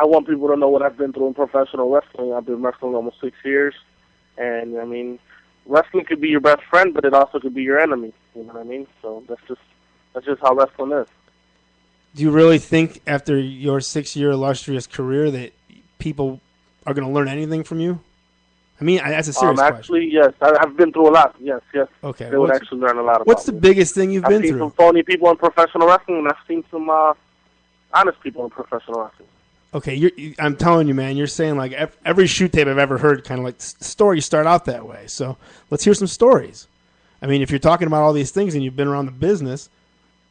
I want people to know what I've been through in professional wrestling. I've been wrestling almost 6 years, and I mean, wrestling could be your best friend, but it also could be your enemy. You know what I mean? So that's just how wrestling is. Do you really think after your 6-year illustrious career that people are going to learn anything from you? I mean, that's a serious question. Actually, yes. I've been through a lot. Yes. Okay. They would actually learn a lot about What's the me. biggest thing you've been through? I've seen some phony people in professional wrestling, and I've seen some honest people in professional wrestling. Okay, I'm telling you, man, you're saying like every shoot tape I've ever heard, kind of like stories start out that way. So let's hear some stories. I mean, if you're talking about all these things and you've been around the business,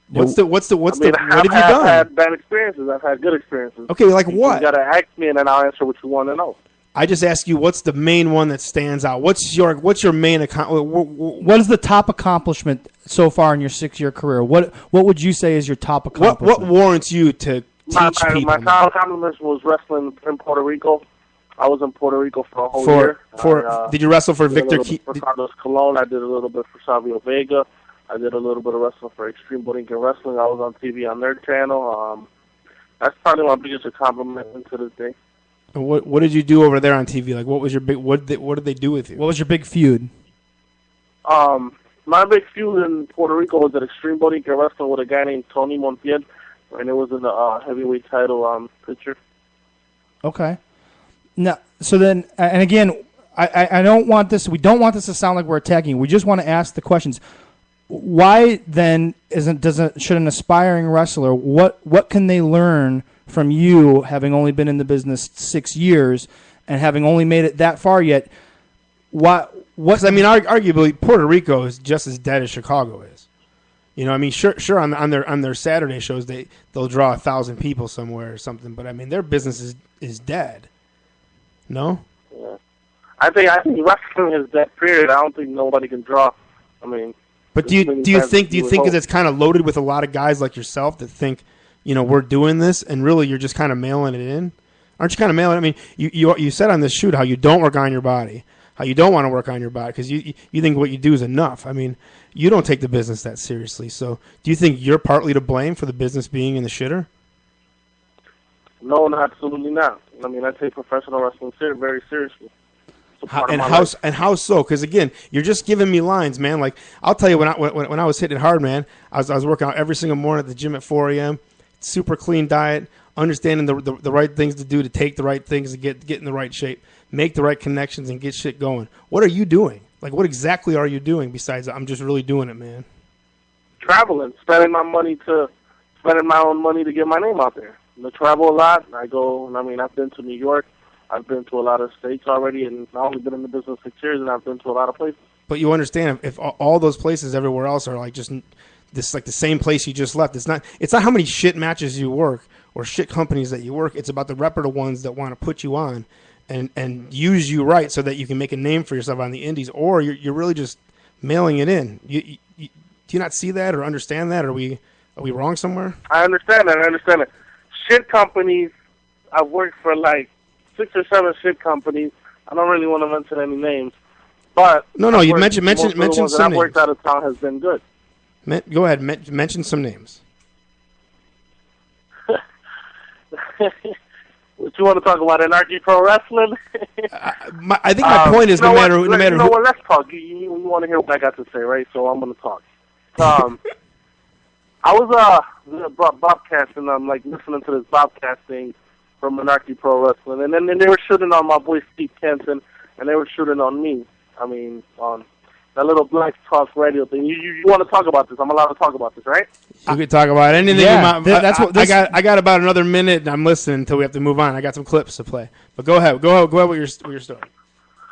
what have you done? I've had bad experiences. I've had good experiences. Okay, like what? You got to ask me, and then I'll answer what you want to know. I just ask you, what's the main one that stands out? What's your main What is the top accomplishment so far in your 6-year career? What would you say is your top accomplishment? What warrants you to teach people? My top accomplishment was wrestling in Puerto Rico. I was in Puerto Rico for a whole year. Did you wrestle for Victor? For Carlos Colon. I did a little bit for Savio Vega. I did a little bit of wrestling for Extreme Borinquen Wrestling. I was on TV on their channel. That's probably my biggest accomplishment to this day. What did you do over there on TV? Like, what was your big? What did they do with you? What was your big feud? My big feud in Puerto Rico was at Extreme Borinquen Wrestling with a guy named Tony Montiel, and it was in the heavyweight title picture. Okay. Now, so then, and again, I don't want this. We don't want this to sound like we're attacking. We just want to ask the questions. Why then should an aspiring wrestler, what can they learn from you, having only been in the business 6 years and having only made it that far yet? What? I mean, arguably, Puerto Rico is just as dead as Chicago is. You know, I mean, sure, on their Saturday shows they'll draw 1,000 people somewhere or something, but I mean, their business is dead. No. Yeah, I think wrestling is dead. Period. I don't think nobody can draw. I mean. But do you think because it's kind of loaded with a lot of guys like yourself that think, you know, we're doing this, and really you're just kind of mailing it in? Aren't you kind of mailing? I mean, you said on this shoot how you don't work on your body, how you don't want to work on your body because you think what you do is enough. I mean, you don't take the business that seriously. So do you think you're partly to blame for the business being in the shitter? No, absolutely not. I mean, I take professional wrestling very seriously. How so? Because again, you're just giving me lines, man. Like I'll tell you, when I was hitting it hard, man, I was working out every single morning at the gym at 4 a.m. Super clean diet, understanding the right things to do to take the right things to get in the right shape, make the right connections, and get shit going. What are you doing? Like, what exactly are you doing besides I'm just really doing it, man? Traveling, spending my own money to get my name out there. I travel a lot. I've been to New York. I've been to a lot of states already, and I've only been in the business 6 years, and I've been to a lot of places. But you understand, if all those places everywhere else are like just this, like the same place you just left, it's not how many shit matches you work or shit companies that you work. It's about the reputable ones that want to put you on and use you right so that you can make a name for yourself on the indies, or you're really just mailing it in. Do you not see that or understand that? Are we wrong somewhere? I understand that. Shit companies, I've worked for like 6 or 7 shit companies. I don't really want to mention any names, but you mention some names. I've worked out of town has been good. Go ahead, mention some names. What you want to talk about? Anarchy Pro Wrestling? I think my point is no matter who. Let's talk. You want to hear what I got to say, right? So I'm going to talk. I was broadcasting. I'm like listening to this broadcasting from Anarchy Pro Wrestling, and then they were shooting on my boy Steve Kenton, and they were shooting on me. I mean, on that little Black Talk Radio thing. You want to talk about this? I'm allowed to talk about this, right? You can talk about anything. Yeah, that's what I got about another minute, and I'm listening until we have to move on. I got some clips to play, but go ahead with your story.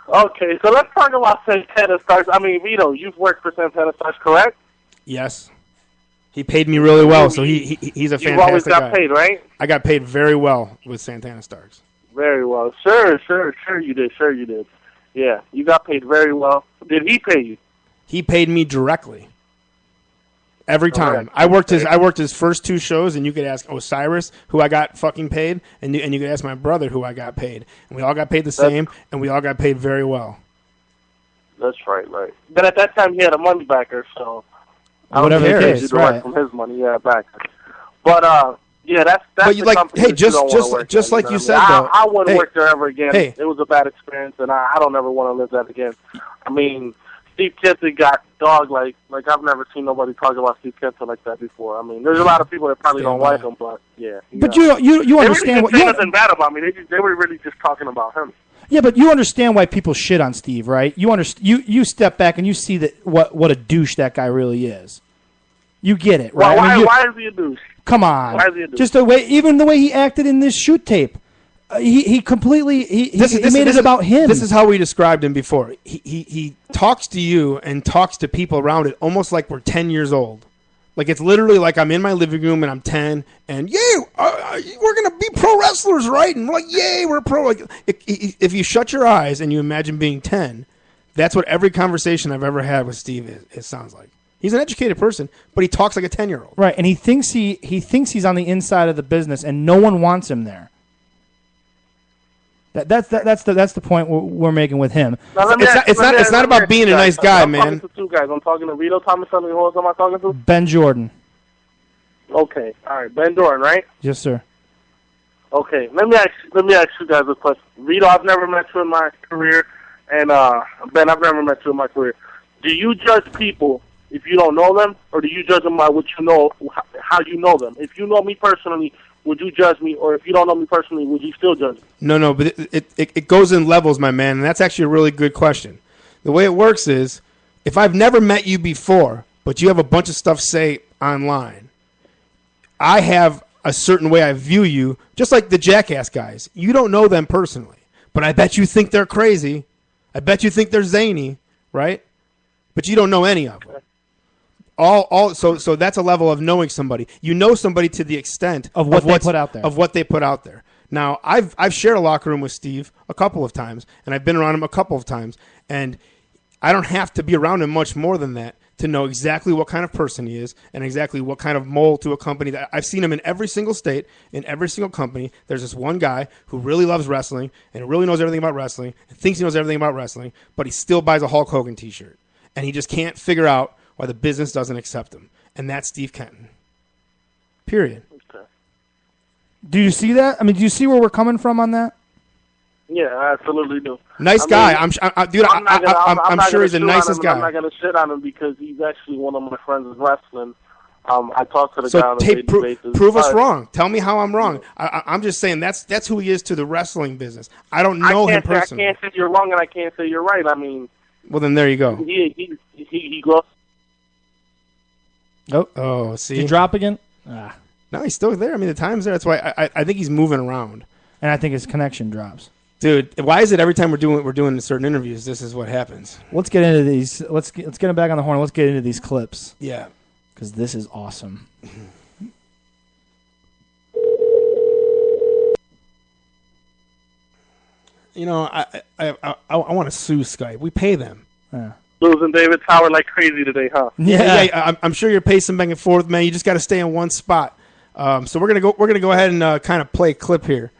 Okay, so let's talk about Santana Stars. I mean, Vito, you've worked for Santana Stars, correct? Yes. He paid me really well, so he's a fantastic guy. You always got paid, right? I got paid very well with Santana Stars. Very well. Sure you did. Yeah, you got paid very well. Did he pay you? He paid me directly. Every time. Right. I worked his first 2 shows, and you could ask Osiris, who I got fucking paid, and you could ask my brother, who I got paid. And we all got paid the same, and we all got paid very well. That's right. But at that time, he had a money backer, so... Whatever it is, right. From his money, back. But, Yeah, that's but the like, company hey, that you don't wanna work just at, like know you what said, I mean? though. I wouldn't Hey, work there ever again. hey. It was a bad experience, and I don't ever want to live that again. I mean, Steve Kenton got dog like I've never seen nobody talk about Steve Kenton like that before. I mean, there's a lot of people that probably don't like him, but yeah. But you understand they what really didn't say nothing bad about me. They were really just talking about him. Yeah, but you understand why people shit on Steve, right? You step back and you see that what a douche that guy really is. You get it, right? Why is he a douche? Come on, why is he a douche? Just the way he acted in this shoot tape. He completely made it about him. This is how we described him before. He talks to you and talks to people around it almost like we're 10 years old. Like it's literally like I'm in my living room and I'm 10 and we're gonna be pro wrestlers, right? And we're like, yay, we're pro. Like if you shut your eyes and you imagine being 10, that's what every conversation I've ever had with Steve it sounds like. He's an educated person, but he talks like a 10-year-old. Right, and he thinks he's on the inside of the business, and no one wants him there. That's the point we're making with him. Now, it's not about being a nice guy, man. I'm talking to two guys. I'm talking to Vito Thomas. Who else am I talking to? Ben Jordan. Okay, all right, Ben Jordan, right? Yes, sir. Okay, let me ask you guys a question. Vito, I've never met you in my career, and Ben, I've never met you in my career. Do you judge people if you don't know them, or do you judge them by what you know, how you know them? If you know me personally, would you judge me? Or if you don't know me personally, would you still judge me? No, but it goes in levels, my man, and that's actually a really good question. The way it works is, if I've never met you before, but you have a bunch of stuff say online, I have a certain way I view you, just like the Jackass guys. You don't know them personally, but I bet you think they're crazy. I bet you think they're zany, right? But you don't know any of them. So that's a level of knowing somebody. You know somebody to the extent of what they put out there. Of what they put out there. Now, I've shared a locker room with Steve a couple of times, and I've been around him a couple of times, and I don't have to be around him much more than that to know exactly what kind of person he is and exactly what kind of mold to a company. That I've seen him in every single state, in every single company. There's this one guy who really loves wrestling and really knows everything about wrestling and thinks he knows everything about wrestling, but he still buys a Hulk Hogan t-shirt, and he just can't figure out why the business doesn't accept him. And that's Steve Kenton. Period. Okay. Do you see that? I mean, do you see where we're coming from on that? Yeah, I absolutely do. Nice guy. I'm sure he's the nicest guy. I'm not going to shit on him because he's actually one of my friends in wrestling. I talk to the guy on a daily basis. Prove us wrong. Tell me how I'm wrong. I'm just saying that's who he is to the wrestling business. I don't know him personally. I can't say you're wrong and I can't say you're right. I mean, well, then there you go. He goes. Oh, see. Did you drop again? No, he's still there. I mean, the time's there. That's why I think he's moving around. And I think his connection drops. Dude, why is it every time we're doing certain interviews, this is what happens? Let's get into these. Let's get him back on the horn. Let's get into these clips. Yeah. Because this is awesome. You know, I want to sue Skype. We pay them. Yeah. Losing David Tower like crazy today, huh? Yeah. I'm sure you're pacing back and forth, man. You just got to stay in one spot. So we're gonna go ahead and kind of play a clip here.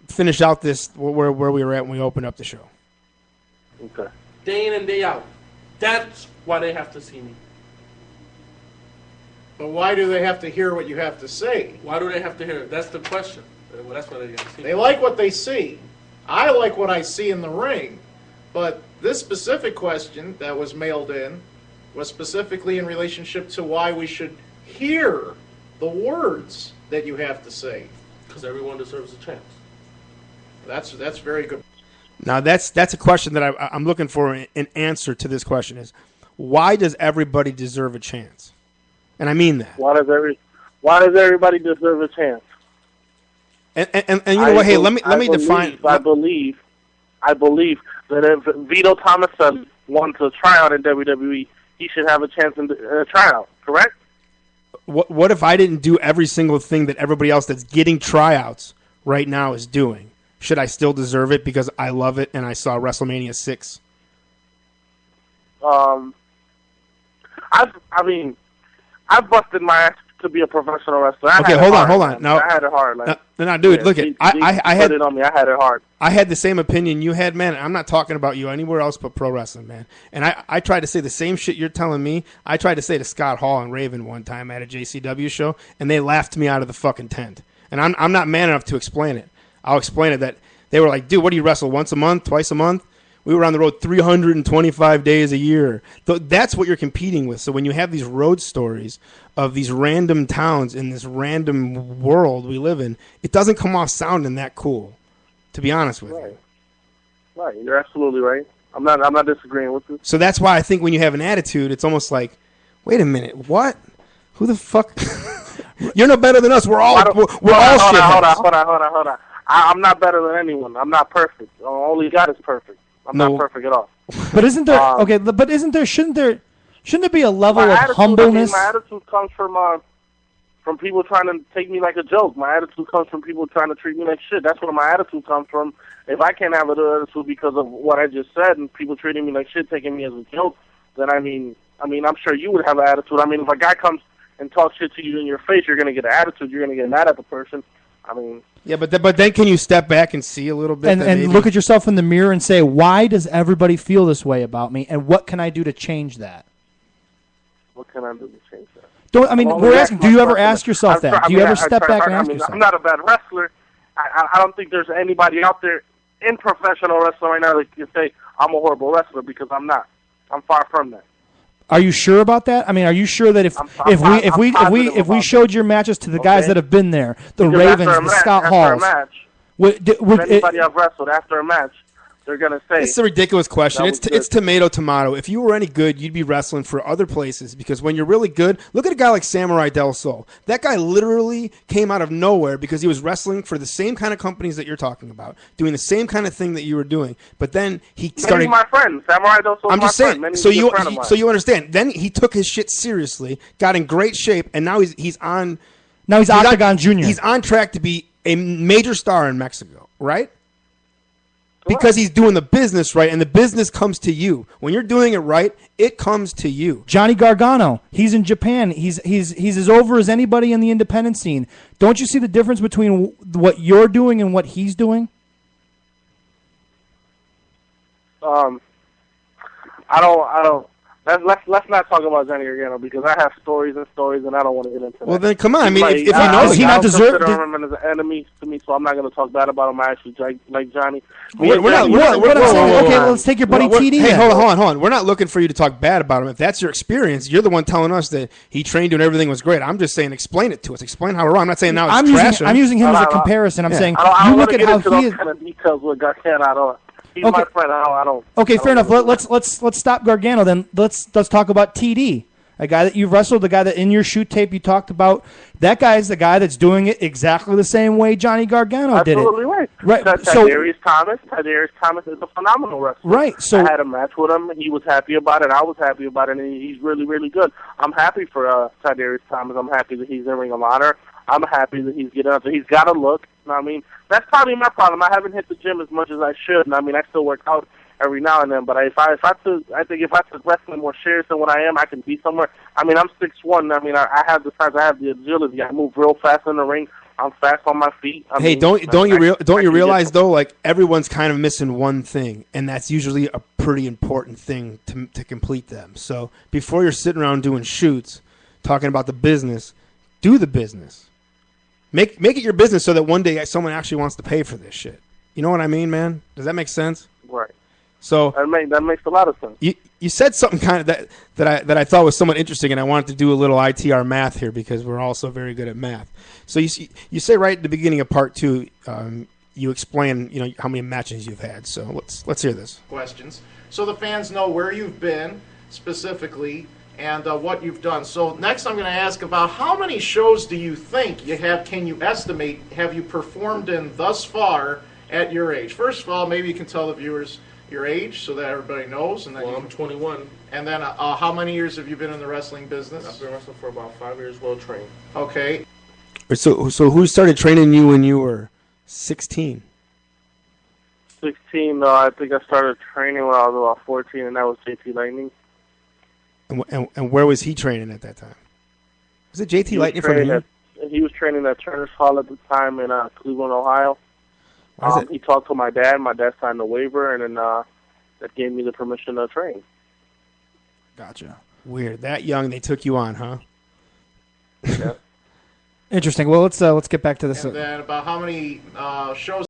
Finish out this where we were at when we opened up the show. Okay. Day in and day out. That's why they have to see me. But why do they have to hear what you have to say? Why do they have to hear it? That's the question. Well, that's why they got to see me. They like what they see. I like what I see in the ring. But this specific question that was mailed in was specifically in relationship to why we should hear the words that you have to say. Because everyone deserves a chance. That's very good. Now that's a question that I'm looking for an answer to. This question is, why does everybody deserve a chance? And I mean that. Why does everybody deserve a chance? And you know what? Hey, let me define. I believe that if Vito Thomas wants to try out in WWE, he should have a chance in a tryout. Correct? What if I didn't do every single thing that everybody else that's getting tryouts right now is doing? Should I still deserve it because I love it and I saw WrestleMania 6? I've busted my ass to be a professional wrestler. Okay, hold on. No, I had it hard. Like, no, dude, look it. I had it on me. I had it hard. I had the same opinion you had, man. I'm not talking about you anywhere else but pro wrestling, man. And I tried to say the same shit you're telling me. I tried to say to Scott Hall and Raven one time at a JCW show, and they laughed me out of the fucking tent. And I'm not man enough to explain it. I'll explain it. That they were like, dude, what do you wrestle once a month, twice a month? We were on the road 325 days a year. That's what you're competing with. So when you have these road stories of these random towns in this random world we live in, it doesn't come off sounding that cool, to be honest with you. Right, you're absolutely right. I'm not disagreeing with you. So that's why I think when you have an attitude, it's almost like, wait a minute, what? Who the fuck? You're no better than us. We're all shitheads. Hold on. I'm not better than anyone. I'm not perfect. Only God is perfect. I'm not perfect at all. But isn't there shouldn't there be a level of humbleness? My attitude comes from people trying to take me like a joke. My attitude comes from people trying to treat me like shit. That's where my attitude comes from. If I can't have an attitude because of what I just said and people treating me like shit, taking me as a joke, then I mean, I'm sure you would have an attitude. I mean, if a guy comes and talks shit to you in your face, you're going to get an attitude. You're going to get mad at the person. I mean, yeah, but then can you step back and see a little bit and look at yourself in the mirror and say, why does everybody feel this way about me, and what can I do to change that? What can I do to change that? We're asking. Do you ever ask yourself that? Do you ever step back and ask yourself? I'm not a bad wrestler. I don't think there's anybody out there in professional wrestling right now that can say I'm a horrible wrestler, because I'm not. I'm far from that. Are you sure about that? I mean, are you sure that if we showed your matches to the guys that have been there, the Ravens, the Scott Halls, anybody I've wrestled after a match, they're gonna say it's a ridiculous question. It's tomato. If you were any good, you'd be wrestling for other places, because when you're really good, look at a guy like Samurai Del Sol. That guy literally came out of nowhere because he was wrestling for the same kind of companies that you're talking about, doing the same kind of thing that you were doing. But then he started. He's my friend, Samurai Del Sol. I'm just saying. So you understand? Then he took his shit seriously, got in great shape, and now he's on. Now he's Octagon Junior. He's on track to be a major star in Mexico, right? Because he's doing the business right, and the business comes to you. When you're doing it right, it comes to you. Johnny Gargano, he's in Japan. He's as over as anybody in the independent scene. Don't you see the difference between what you're doing and what he's doing? I don't. Let's not talk about Johnny Gargano, because I have stories, and I don't want to get into that. Well, then come on. I mean, if you know, I don't consider him as an enemy to me, so I'm not going to talk bad about him. I actually like Johnny. We're not. Okay, let's take your buddy TD. Hey, hold on. We're not looking for you to talk bad about him. If that's your experience, you're the one telling us that he trained you and everything was great. I'm just saying, explain it to us. Explain how we're wrong. I'm not saying now it's trash. I'm using him as a comparison. I'm saying you look at how he is. Kind of details with Gargano. I don't. He's my friend. I don't. Okay, fair enough. Let's stop Gargano then. Let's talk about TD, a guy that you've wrestled, the guy that in your shoot tape you talked about. That guy's the guy that's doing it exactly the same way Johnny Gargano did it. Absolutely right. Right. Tadarius Thomas is a phenomenal wrestler. Right. So I had a match with him. He was happy about it. I was happy about it, and he's really, really good. I'm happy for Tadarius Thomas. I'm happy that he's in Ring of Honor. I'm happy that he's getting out there. He's got to look. I mean, that's probably my problem. I haven't hit the gym as much as I should, and I mean, I still work out every now and then. But I think if I took wrestling more serious than what I am, I can be somewhere. I mean, I'm 6'1". I mean, I have the size. I have the agility. I move real fast in the ring. I'm fast on my feet. Don't you realize though? Like, everyone's kind of missing one thing, and that's usually a pretty important thing to complete them. So before you're sitting around doing shoots, talking about the business, do the business. Make it your business so that one day someone actually wants to pay for this shit. You know what I mean, man? Does that make sense? Right. So that makes a lot of sense. You said something kind of that I thought was somewhat interesting, and I wanted to do a little ITR math here because we're also very good at math. So you say right at the beginning of part 2, you explain how many matches you've had. So let's hear this. Questions, so the fans know where you've been specifically and what you've done. So next I'm going to ask about how many shows do you think you have, can you estimate, have you performed in thus far at your age? First of all, maybe you can tell the viewers your age so that everybody knows. And then I'm 21. And then how many years have you been in the wrestling business? I've been wrestling for about 5 years, well trained. Okay. So who started training you when you were 16? 16, I think I started training when I was about 14, and that was JT Lightning. And where was he training at that time? Was it JT Lightning from here? He was training at Turner's Hall at the time in Cleveland, Ohio. He talked to my dad. My dad signed a waiver, and then that gave me the permission to train. Gotcha. Weird. That young, they took you on, huh? Yeah. Interesting. Well, let's get back to this. And then about how many shows